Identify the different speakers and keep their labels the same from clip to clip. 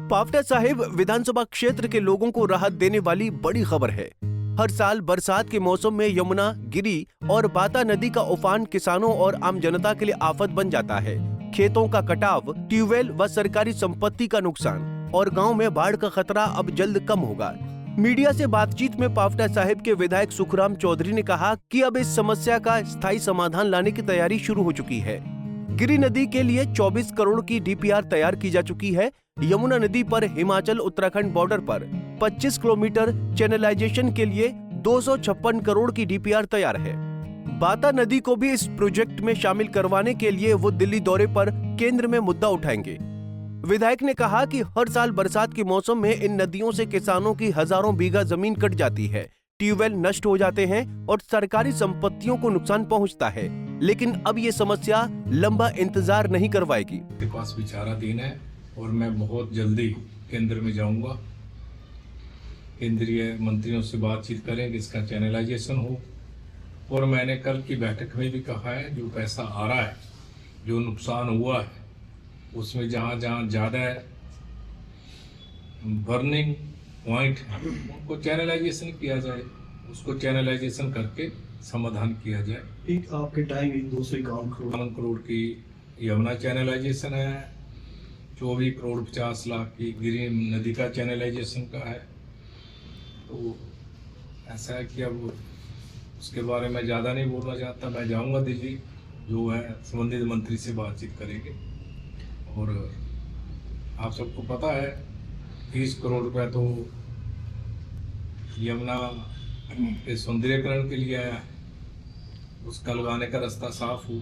Speaker 1: पावटा साहिब विधानसभा क्षेत्र के लोगों को राहत देने वाली बड़ी खबर है। हर साल बरसात के मौसम में यमुना, गिरी और बाता नदी का उफान किसानों और आम जनता के लिए आफत बन जाता है। खेतों का कटाव, ट्यूबवेल व सरकारी संपत्ति का नुकसान और गांव में बाढ़ का खतरा अब जल्द कम होगा। मीडिया से बातचीत में पावटा साहिब के विधायक सुखराम चौधरी ने कहा कि अब इस समस्या का स्थायी समाधान लाने की तैयारी शुरू हो चुकी है। गिरी नदी के लिए 24 करोड़ की डीपीआर तैयार की जा चुकी है। यमुना नदी पर हिमाचल उत्तराखंड बॉर्डर पर 25 किलोमीटर चैनलाइजेशन के लिए 256 करोड़ की डीपीआर तैयार है। बाता नदी को भी इस प्रोजेक्ट में शामिल करवाने के लिए वो दिल्ली दौरे पर केंद्र में मुद्दा उठाएंगे। विधायक ने कहा कि हर साल बरसात के मौसम में इन नदियों से किसानों की हजारों बीघा जमीन कट जाती है, ट्यूबवेल नष्ट हो जाते हैं और सरकारी संपत्तियों को नुकसान पहुंचता है। लेकिन अब ये समस्या लंबा इंतजार नहीं करवाएगी।
Speaker 2: मेरे पास विचाराधीन है और मैं बहुत जल्दी केंद्र में जाऊंगा। केंद्रीय मंत्रियों से बातचीत करेंगे, इसका चैनलाइजेशन हो। और मैंने कल की बैठक में भी कहा है, जो पैसा आ रहा है, जो नुकसान हुआ है, उसमें जहाँ जहाँ ज़्यादा बर्निंग पॉइंट है उनको चैनलाइजेशन किया जाए, उसको चैनलाइजेशन करके समाधान किया जाए।
Speaker 3: एक आपके टाइम 251
Speaker 2: करोड़ की यमुना चैनलाइजेशन है, 24 करोड़ 50 लाख की गिरी नदी का चैनलाइजेशन का है। तो ऐसा है कि अब उसके बारे में ज़्यादा नहीं बोलना चाहता। मैं जाऊंगा दिल्ली, जो है संबंधित मंत्री से बातचीत करेंगे। और आप सबको पता है 30 करोड़ रुपया तो यमुना के सौंदर्यीकरण के लिए आया है, उसका लगाने का रास्ता साफ हो,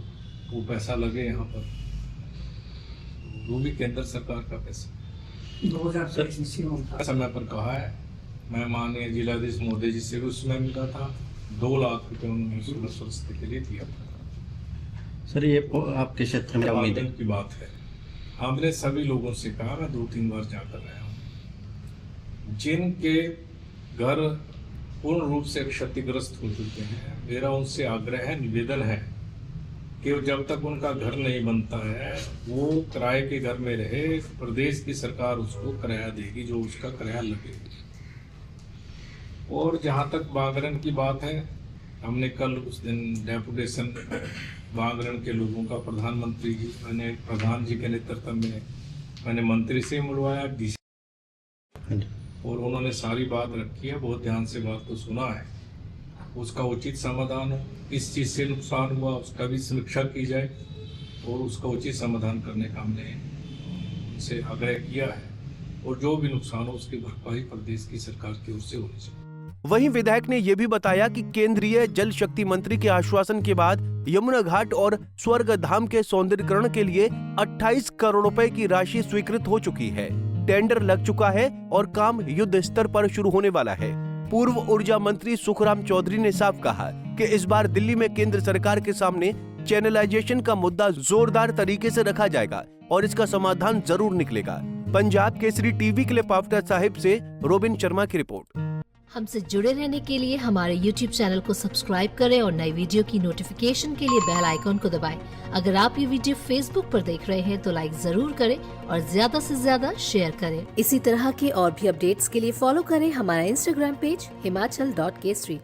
Speaker 2: वो पैसा लगे यहाँ पर, वो भी केंद्र सरकार का पैसा 2023 समय पर कहा है। मैं माननीय जिलाधीश महोदय जी से भी उसमें मिला था, 2 लाख रुपये उन्होंने स्वास्थ्य के लिए दिया था।
Speaker 4: सर, ये आपके क्षेत्र में उम्मीद
Speaker 2: की बात है। हमने सभी लोगों से कहा, मैं 2-3 बार जाकर आया हूँ, जिनके घर पूर्ण रूप से क्षतिग्रस्त हो चुके हैं, मेरा उनसे आग्रह है, निवेदन है कि जब तक उनका घर नहीं बनता है वो किराए के घर में रहे। प्रदेश की सरकार उसको किराया देगी, जो उसका किराया लगेगा। और जहाँ तक बागरन की बात है, हमने कल उस दिन डेपुटेशन बागरन के लोगों का प्रधानमंत्री जी, मैंने प्रधान जी के नेतृत्व में मैंने मंत्री से मिलवाया, डीसी, और उन्होंने सारी बात रखी है, बहुत ध्यान से बात को सुना है। उसका उचित समाधान हो, किस चीज़ से नुकसान हुआ उसका भी समीक्षा की जाए और उसका उचित समाधान करने का हमने उनसे आग्रह किया है। और जो भी नुकसान हो उसकी भरपाई प्रदेश की सरकार की ओर से होनी चाहिए।
Speaker 1: वहीं विधायक ने यह भी बताया कि केंद्रीय जल शक्ति मंत्री के आश्वासन के बाद यमुना घाट और स्वर्ग धाम के सौंदर्यीकरण के लिए 28 करोड़ रुपए की राशि स्वीकृत हो चुकी है। टेंडर लग चुका है और काम युद्ध स्तर पर शुरू होने वाला है। पूर्व ऊर्जा मंत्री सुखराम चौधरी ने साफ कहा कि इस बार दिल्ली में केंद्र सरकार के सामने चैनलाइजेशन का मुद्दा जोरदार तरीके से रखा जाएगा और इसका समाधान जरूर निकलेगा। पंजाब केसरी टीवी के लिए पावटा साहिब से रोबिन शर्मा की रिपोर्ट।
Speaker 5: हमसे जुड़े रहने के लिए हमारे YouTube चैनल को सब्सक्राइब करें और नई वीडियो की नोटिफिकेशन के लिए बेल आइकॉन को दबाएं। अगर आप ये वीडियो Facebook पर देख रहे हैं तो लाइक जरूर करें और ज्यादा से ज्यादा शेयर करें। इसी तरह के और भी अपडेट्स के लिए फॉलो करें हमारा Instagram पेज himachal.kesri।